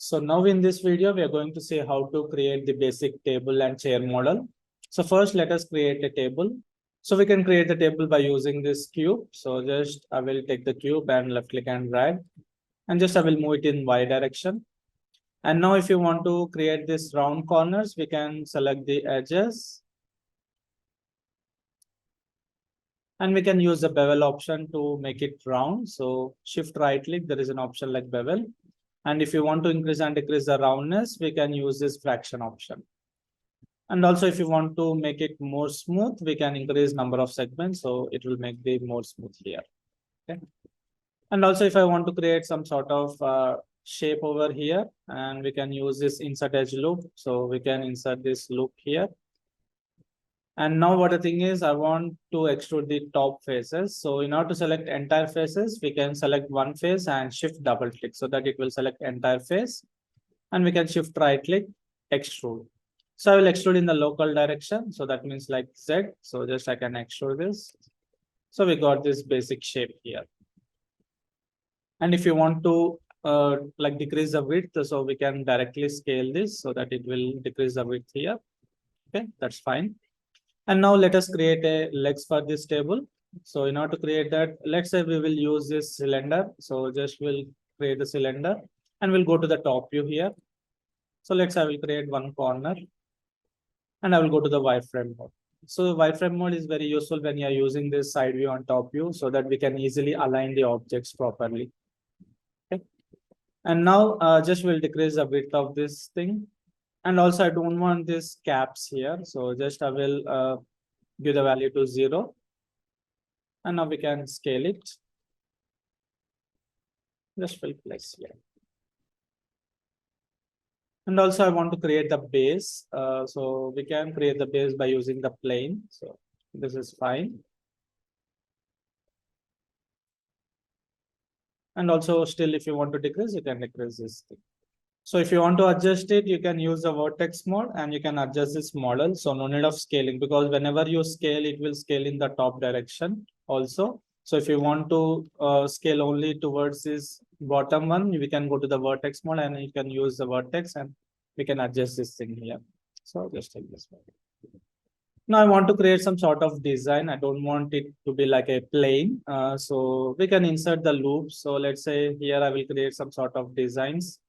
So now in this video, we are going to see how to create the basic table and chair model. So first, let us create a table. So we can create the table by using this cube. So just I will take the cube and left click and drag, and just I will move it in Y direction. And now if you want to create this round corners, we can select the edges. And we can use the bevel option to make it round. So shift right click, there is an option like bevel. And if you want to increase and decrease the roundness, we can use this fraction option. And also if you want to make it more smooth, we can increase number of segments. So it will make the more smooth here. Okay. And also if I want to create some sort of shape over here, and we can use this insert edge loop. So we can insert this loop here. And now what the thing is, I want to extrude the top faces. So in order to select entire faces, we can select one face and shift double click so that it will select entire face. And we can shift right click, extrude. So I will extrude in the local direction. So that means like Z. So just I can extrude this. So we got this basic shape here. And if you want to like decrease the width, so we can directly scale this so that it will decrease the width here. Okay, that's fine. And now let us create a legs for this table. So in order to create that, let's say we will use this cylinder. So just we'll create the cylinder and we'll go to the top view here. So let's say I will create one corner and I will go to the wireframe mode. So wireframe mode is very useful when you are using this side view on top view so that we can easily align the objects properly. Okay. And now just we'll decrease the width of this thing. And also I don't want this caps here. So just I will give the value to 0. And now we can scale it. Just will place here. And also I want to create the base. So we can create the base by using the plane. So this is fine. And also still if you want to decrease, you can decrease this thing. So if you want to adjust it, you can use the vertex mode and you can adjust this model. So no need of scaling, because whenever you scale, it will scale in the top direction also. So if you want to scale only towards this bottom one, we can go to the vertex mode and you can use the vertex and we can adjust this thing here. So just take this one. Now I want to create some sort of design. I don't want it to be like a plane. So we can insert the loop. So let's say here I will create some sort of designs.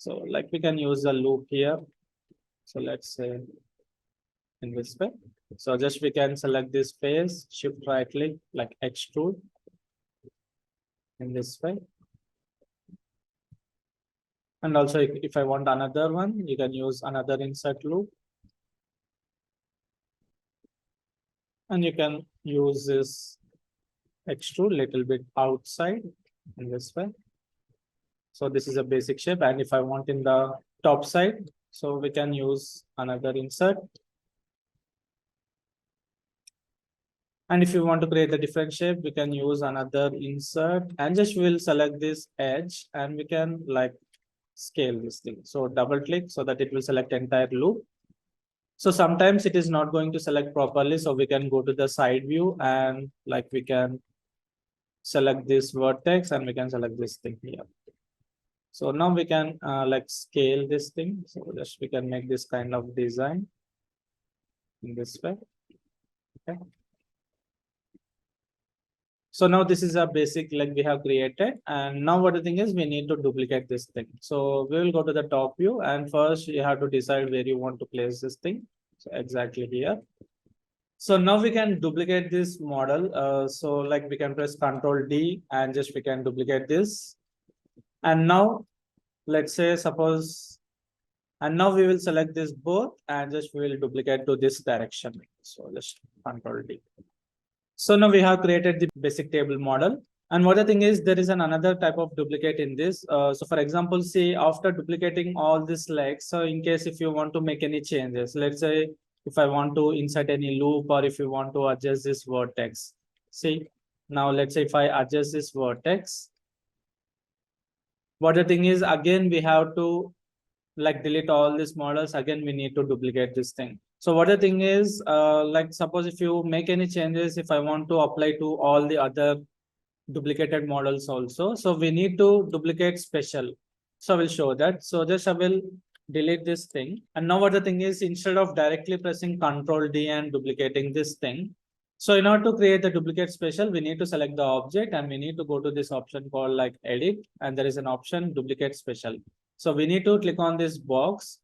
So like we can use the loop here. So let's say in this way. So just we can select this face, shift right click, like extrude in this way. And also if I want another one, you can use another insert loop. And you can use this extrude little bit outside in this way. So this is a basic shape. And if I want in the top side, so we can use another insert. And if you want to create a different shape, we can use another insert and just we'll select this edge and we can like scale this thing. So double click so that it will select entire loop. So sometimes it is not going to select properly. So we can go to the side view and like we can select this vertex and we can select this thing here. So now we can like scale this thing. So just we can make this kind of design in this way. Okay. So now this is a basic like we have created. And now what the thing is, we need to duplicate this thing. So we will go to the top view and first you have to decide where you want to place this thing. So exactly here. So now we can duplicate this model. So like we can press Ctrl D and just we can duplicate this. And now let's say suppose, and now we will select this both and just we will duplicate to this direction. So just Ctrl D. So now we have created the basic table model. And what the thing is, there is another type of duplicate in this. So for example, see after duplicating all these legs, so in case if you want to make any changes, let's say if I want to insert any loop or if you want to adjust this vertex. See, now let's say if I adjust this vertex, what the thing is, again, we have to like delete all these models. Again, we need to duplicate this thing. So what the thing is, like suppose if you make any changes, if I want to apply to all the other duplicated models also. So we need to duplicate special. So I will show that. So just I will delete this thing. And now what the thing is, instead of directly pressing Ctrl D and duplicating this thing, so in order to create the duplicate special, we need to select the object and we need to go to this option called like edit, and there is an option duplicate special. So we need to click on this box,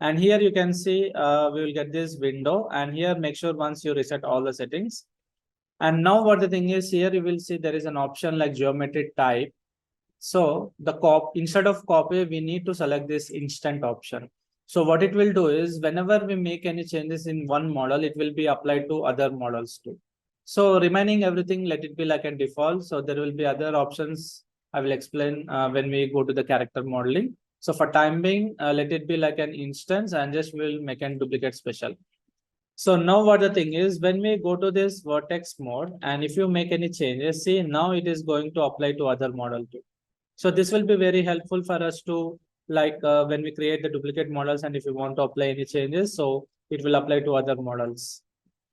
and here you can see we will get this window, and here make sure once you reset all the settings. And now what the thing is, here you will see there is an option like geometry type. So the instead of copy, we need to select this instant option. So what it will do is whenever we make any changes in one model, it will be applied to other models too. So remaining everything, let it be like a default. So there will be other options I will explain when we go to the character modeling. So for time being, let it be like an instance and just will make a duplicate special. So now what the thing is, when we go to this vertex mode, and if you make any changes, see now it is going to apply to other model too. So this will be very helpful for us to like when we create the duplicate models, and if you want to apply any changes, so it will apply to other models.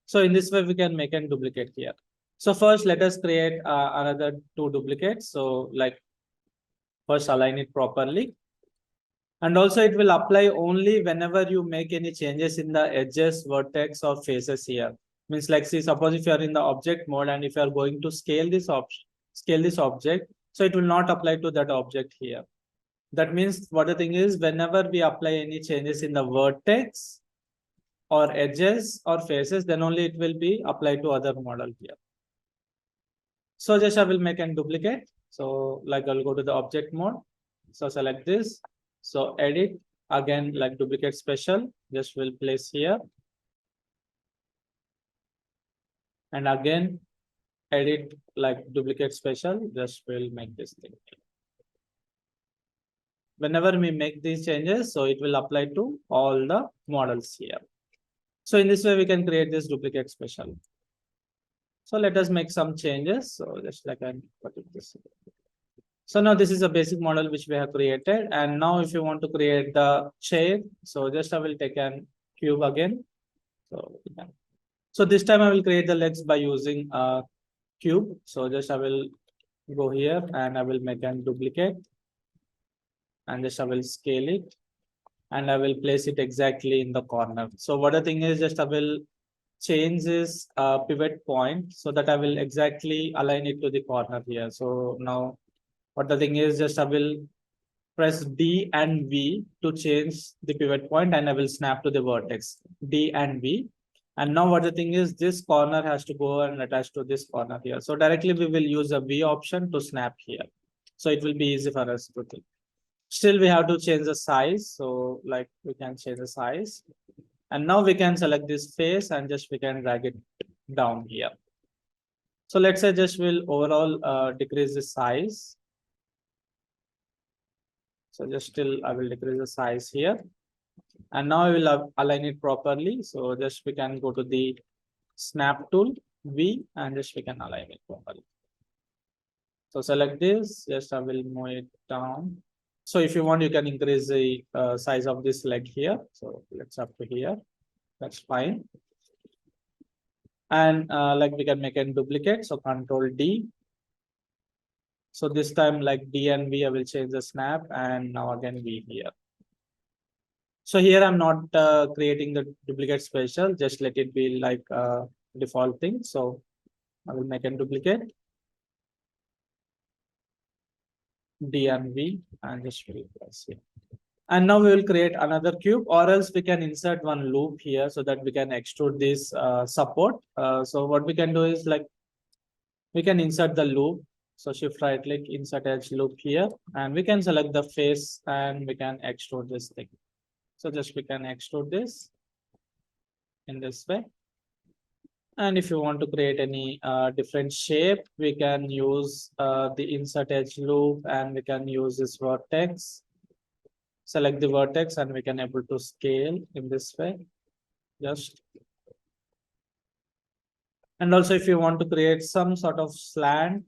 So in this way, we can make a duplicate here. So first, let us create another two duplicates. So like first align it properly. And also it will apply only whenever you make any changes in the edges, vertex or faces here. Means like, see, suppose if you are in the object mode and if you are going to scale this object, so it will not apply to that object here. That means what the thing is, whenever we apply any changes in the vertex or edges or faces, then only it will be applied to other model here. So just I will make a duplicate. So like I'll go to the object mode. So select this. So edit, again like duplicate special, just will place here. And again edit like duplicate special, just will make this thing. Whenever we make these changes, so it will apply to all the models here. So in this way, we can create this duplicate special. So let us make some changes. So just like I'm putting this. So now this is a basic model which we have created. And now if you want to create the chair, so just I will take an cube again. So this time I will create the legs by using a cube. So just I will go here and I will make a duplicate. And just I will scale it. And I will place it exactly in the corner. So what the thing is, just I will change this pivot point so that I will exactly align it to the corner here. So now what the thing is, just I will press D and V to change the pivot point and I will snap to the vertex, D and V. And now what the thing is, this corner has to go and attach to this corner here. So directly we will use a V option to snap here. So it will be easy for us to think. Still we have to change the size. So like we can change the size. And now we can select this face and just we can drag it down here. So let's say just will overall decrease the size. So just still I will decrease the size here. And now I will align it properly. So just we can go to the snap tool V and just we can align it properly. So select this, just I will move it down. So if you want, you can increase the size of this leg here. So let's up to here. That's fine. And like we can make a duplicate. So Control D. So this time like D and V, I will change the snap and now again V here. So here I'm not creating the duplicate special, just let it be like a default thing. So I will make a duplicate. D and V and just will press here. And now we will create another cube, or else we can insert one loop here so that we can extrude this support. So what we can do is like we can insert the loop. So shift right click, insert edge loop here, and we can select the face and we can extrude this thing. So just we can extrude this in this way. And if you want to create any different shape, we can use the insert edge loop and we can use this vertex. Select the vertex and we can able to scale in this way. Just. And also if you want to create some sort of slant,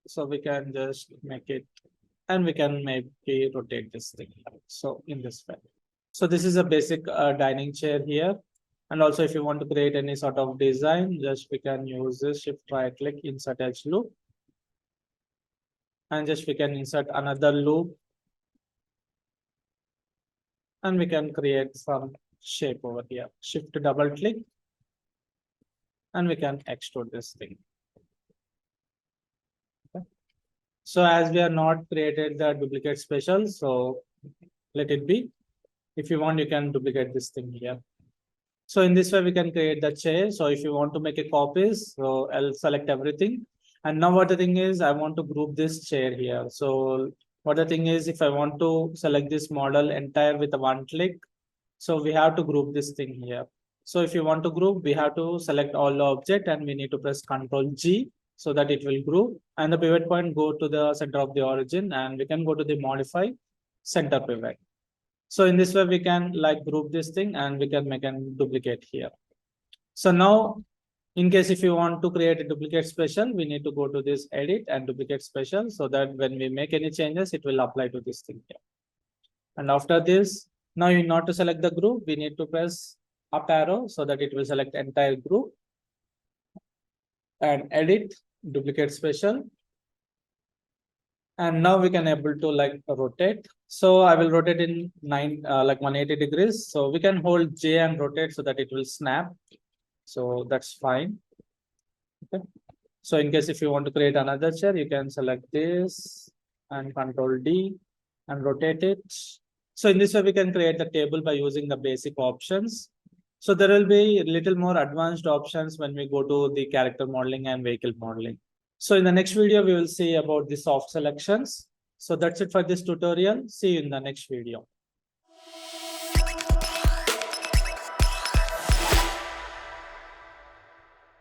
so we can just make it and we can maybe rotate this thing. So in this way. So this is a basic dining chair here. And also if you want to create any sort of design, just we can use this shift right click, insert edge loop. And just we can insert another loop. And we can create some shape over here. Shift double click. And we can extrude this thing. Okay. So as we are not created the duplicate special, so let it be. If you want, you can duplicate this thing here. So in this way, we can create the chair. So if you want to make a copies, so I'll select everything. And now what the thing is, I want to group this chair here. So what the thing is, if I want to select this model entire with a one click, so we have to group this thing here. So if you want to group, we have to select all the object and we need to press Ctrl G so that it will group. And the pivot point go to the center of the origin, and we can go to the modify center pivot. So in this way, we can like group this thing and we can make a duplicate here. So now, in case if you want to create a duplicate special, we need to go to this edit and duplicate special so that when we make any changes, it will apply to this thing here. And after this, now you not to select the group, we need to press up arrow so that it will select entire group and edit duplicate special. And now we can able to like rotate. So I will rotate in like 180 degrees. So we can hold J and rotate so that it will snap. So that's fine. Okay. So in case if you want to create another chair, you can select this and Control D and rotate it. So in this way, we can create the table by using the basic options. So there will be a little more advanced options when we go to the character modeling and vehicle modeling. So in the next video, we will see about the soft selections. So that's it for this tutorial. See you in the next video.